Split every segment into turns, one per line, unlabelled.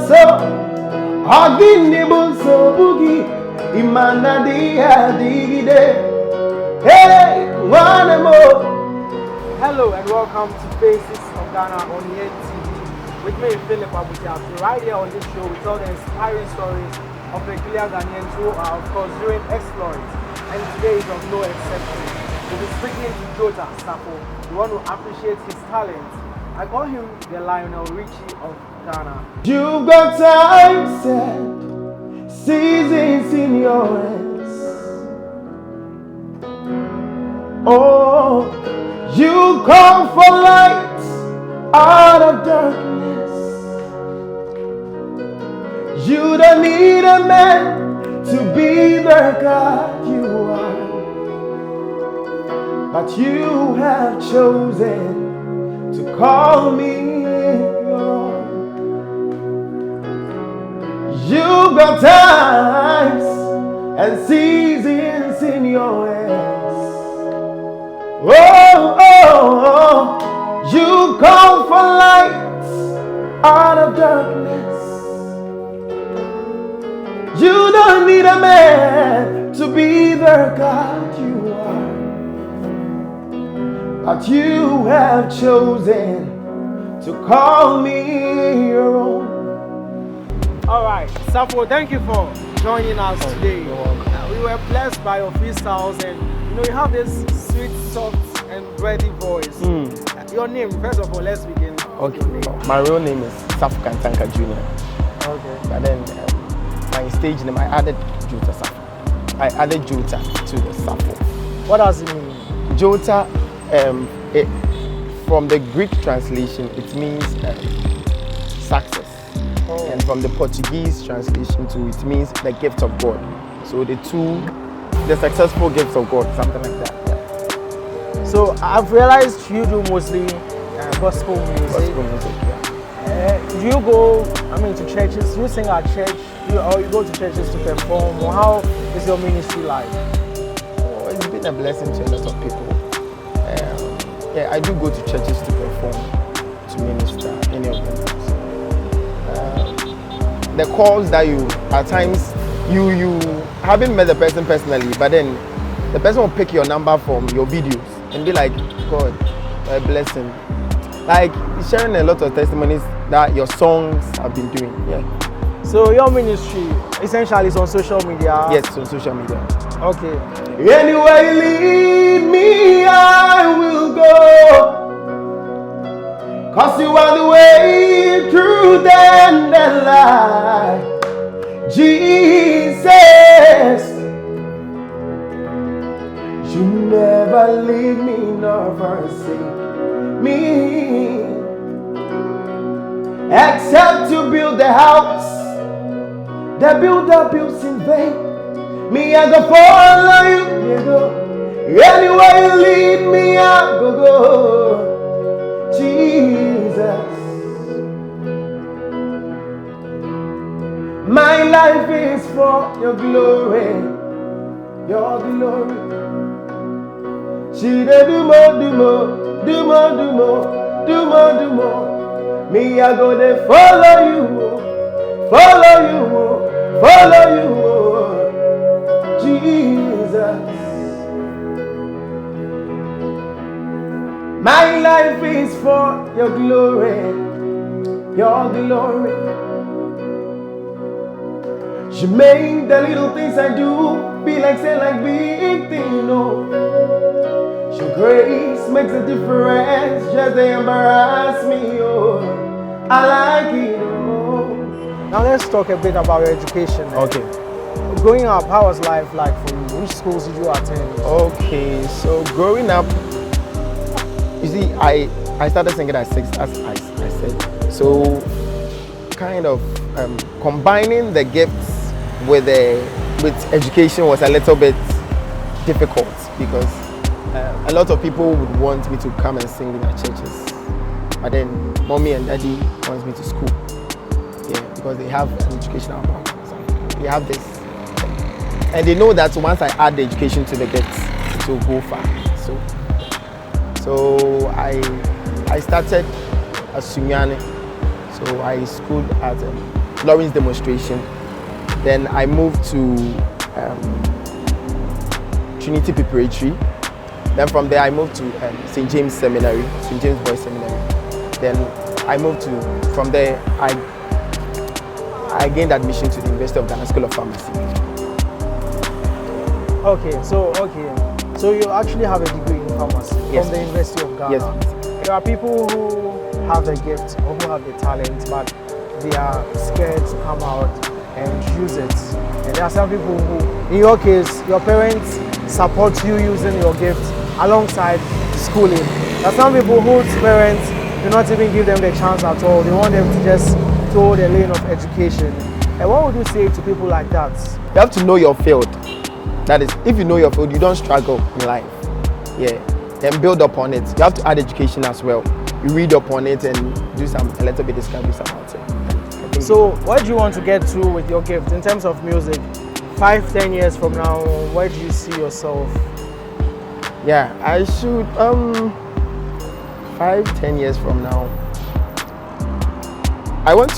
so Agini bunso bugi Imana dia digide Hey, one more.
Hello and welcome to Pharmacist of Ghana on YEN.TV. With me, Philip Abuja. Right here on this show, we tell the inspiring stories of peculiar Ghanaians who are, of course, doing exploits. And today is of no exception. We'll be speaking to Jotta Sarfo. We want to appreciate his talent. I call him the Lionel Richie of Ghana.
You've got time set, seasons in your hands. Oh, you come for light out of darkness. You don't need a man to be the God you are, but you have chosen to call me your own. You've got times and seasons in your hands. Oh, oh, oh, you come for light out of darkness. You don't need a man to be the God you are, but you have chosen to call me your own.
All right, Sarfo, thank you for joining us today.
You're welcome.
We were blessed by your freestyles, and you have this sweet, soft, and breathy voice. Your name, first of all, let's begin.
Okay, my real name is Sarfo Jr.
Okay.
But then my stage name, I added Jotta Sarfo. I added Jotta to the Sarfo.
What does it mean?
Jotta, from the Greek translation, it means success.
Oh.
And from the Portuguese translation too, it means the gift of God. So the successful gifts of God, something like that. Yeah.
So I've realized you do mostly gospel music.
Gospel music, yeah.
Do you go, to churches? Do you sing at church? Or you go to churches to perform? Or how is your ministry like?
Oh, it's been a blessing to a lot of people. Yeah, I do go to churches to perform, to minister, any of them. The calls that you, at times, you haven't met the person personally, but then the person will pick your number from your videos and be like, God, a blessing. Like sharing a lot of testimonies that your songs have been doing. Yeah.
So your ministry essentially is on social media?
Yes, on social media.
Okay.
Anywhere you lead me, I will go. 'Cause you are the way, truth, and the life. Jesus, you never leave me nor forsake me. Except to build the house, the builder builds in vain. Me, I go follow you, you go. Anywhere you lead me, I go. Jesus, my life is for your glory, your glory. She do more, do more, do more, do more, do more, do more. Me, I go to follow you, follow you, follow you, Jesus. My life is for your glory, your glory. You make the little things I do be like big thing, no. Your grace makes a difference, just to embarrass me, oh. I like it, oh.
Now let's talk a bit about your education.
Okay.
Growing up, how was life like for you? Which schools did you attend?
Okay, so growing up, you see, I started singing at 6, as I said. So kind of combining the gifts with education was a little bit difficult because a lot of people would want me to come and sing in their churches, but then mommy and daddy wants me to school. Yeah, because they have an educational background. They have this, and they know that once I add the education to the gifts, it will go far. So I started as Sunyane. So I schooled at Lawrence Demonstration. Then I moved to Trinity Preparatory. Then from there I moved to St. James Seminary, St. James Boys Seminary. Then I moved to, from there I gained admission to the University of Ghana School of Pharmacy.
So you actually have a degree in pharmacy
Yes,
from the University of Ghana.
Yes.
There are people who have the gift or who have the talent, but they are scared to come out and use it. And there are some people who, in your case, your parents support you using your gift alongside schooling. There are some people whose parents do not even give them the chance at all. They want them to just toe the lane of education. And what would you say to people like that?
You have to know your field. That is, if you know your field, you don't struggle in life. Yeah. Then build upon it. You have to add education as well. You read upon it and do a little bit discoveries about it.
So where do you want to get to with your gift in terms of music? 5-10 years from now, where do you see yourself?
Yeah, I should 5-10 years from now, I want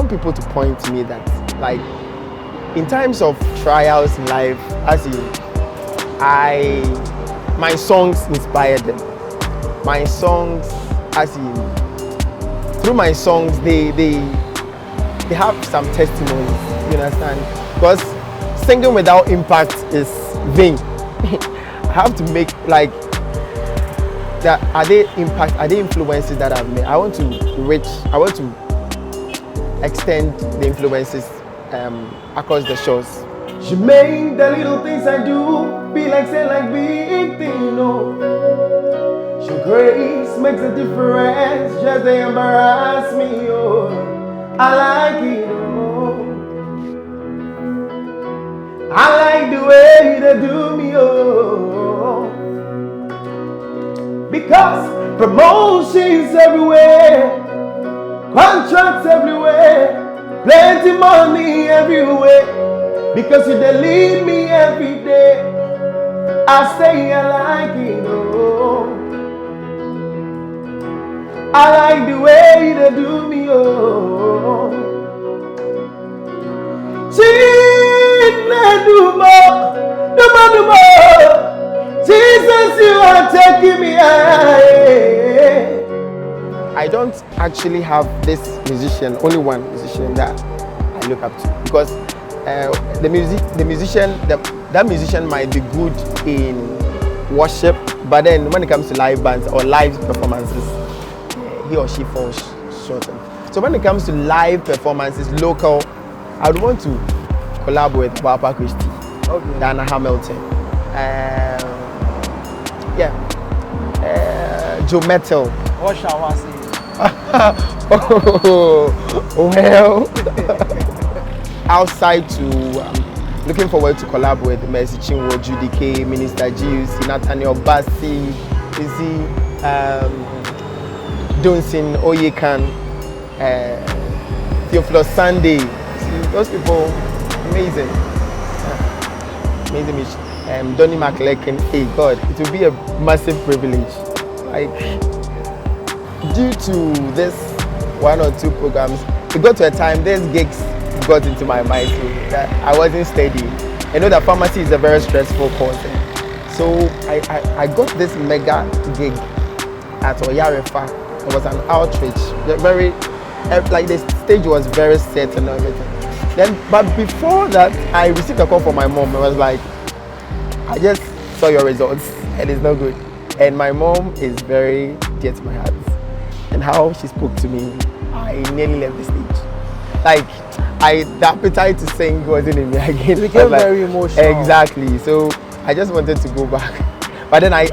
people to point to me that, like, in times of trials in life, my songs inspired them. My songs, through my songs, they have some testimonies. You understand? Because singing without impact is vain. I have to make that. Are they influences that I've made? I want to extend the influences across the shores. She made the little things I do be like big thing, no. Your grace makes a difference, just they embarrass me, oh. I like it, oh. I like the way they do me, oh. Because promotions everywhere, contracts everywhere, plenty money everywhere. Because you lead me every day, I say I like it, oh. I like the way they do me, oh. Do more. Jesus, you are taking me high. I don't actually have this musician, only one musician that I look up to, because that musician might be good in worship, but then when it comes to live bands or live performances, he or she falls short. So when it comes to live performances, local, I would want to collaborate with Papa Christie, Dana Hamilton, Joe Metal.
What shall I say?
Well, outside to looking forward to collaborate with Mercy Chinwo, Judy K, Minister GUC, Nathaniel Bassi, Izzy, Dunsin Oyekan, Theophilus Sunday. See, those people, amazing. Amazing. Donnie McLecken. Hey God, it will be a massive privilege. Like, due to this 1 or 2 programs, it got to a time these gigs got into my mind, so that I wasn't steady. I know that pharmacy is a very stressful course, so I got this mega gig at Oyarefa. It was an outreach, very the stage was very set and everything. But before that, I received a call from my mom. It was like, I just saw your results and it's not good. And my mom is very dear to my heart. And how she spoke to me, I nearly left the stage. Like, the appetite to sing wasn't in me again.
It became very emotional.
Exactly. So I just wanted to go back. But then I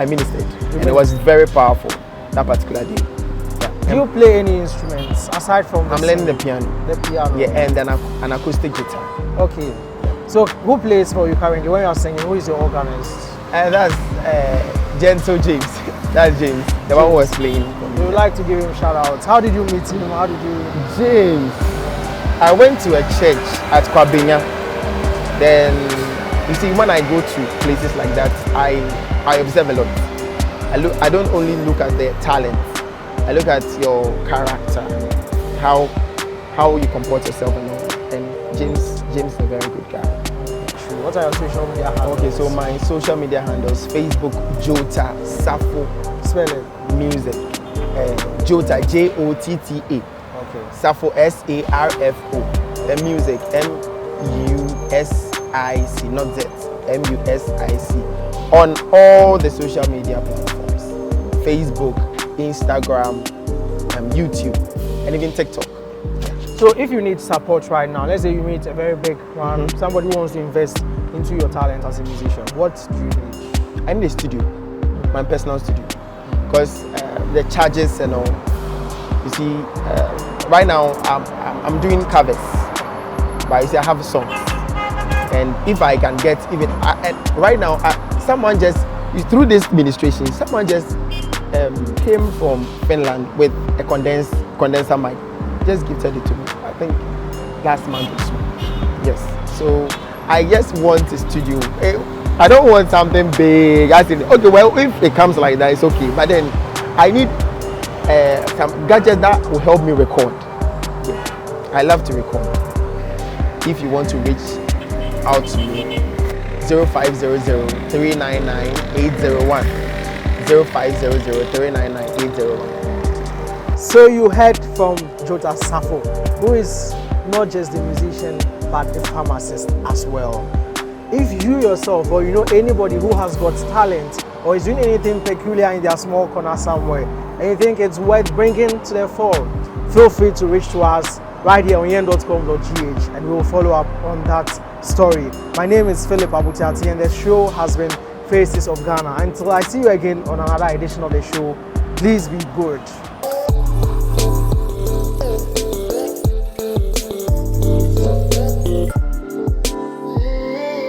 ministered. And it was very powerful that particular day. Yeah.
Do you play any instruments aside from
I'm learning the piano.
The piano.
Yeah, and then an acoustic guitar.
Okay. So who plays for you currently when you're singing? Who is your organist?
That's Gentle James. That's James. The one who was playing.
We would like to give him shout outs. How did you meet him? How did you?
James. I went to a church at Kwabenya. Then, you see, when I go to places like that, I observe a lot. I don't only look at the talent. I look at your character, how how you comport yourself and all. And James is a very good guy.
True. What are your social media handles?
Okay, so my social media handles: Facebook Jotta Sarfo,
Spell it.
music, Jotta Jotta,
Okay.
Sarfo Sarfo, the music MUSIC, not Z, MUSIC, on all the social media platforms: Facebook, Instagram, YouTube, and even TikTok.
So if you need support right now, let's say you meet a very big one, somebody who wants to invest into your talent as a musician, what do you need?
I need a studio, my personal studio, because the charges and all. You see, right now I'm doing covers, but you see I have songs, and if I can get even right now, someone just through this administration, someone just came from Finland with a condenser mic, just gifted it to me. I think last month or so. Yes, so I just want a studio. I don't want something big. I said, okay, well, if it comes like that, it's okay. But then I need some gadget that will help me record. Yeah. I love to record. If you want to reach out to me, 0500-399-801. 0500-399-801.
So you heard from Jotta Sarfo, who is not just the musician but a pharmacist as well. If you yourself or you know anybody who has got talent or is doing anything peculiar in their small corner somewhere and you think it's worth bringing to the fore, feel free to reach to us right here on YEN.com.gh and we will follow up on that story. My name is Philip Abutiati and the show has been Faces of Ghana. Until I see you again on another edition of the show, please be good.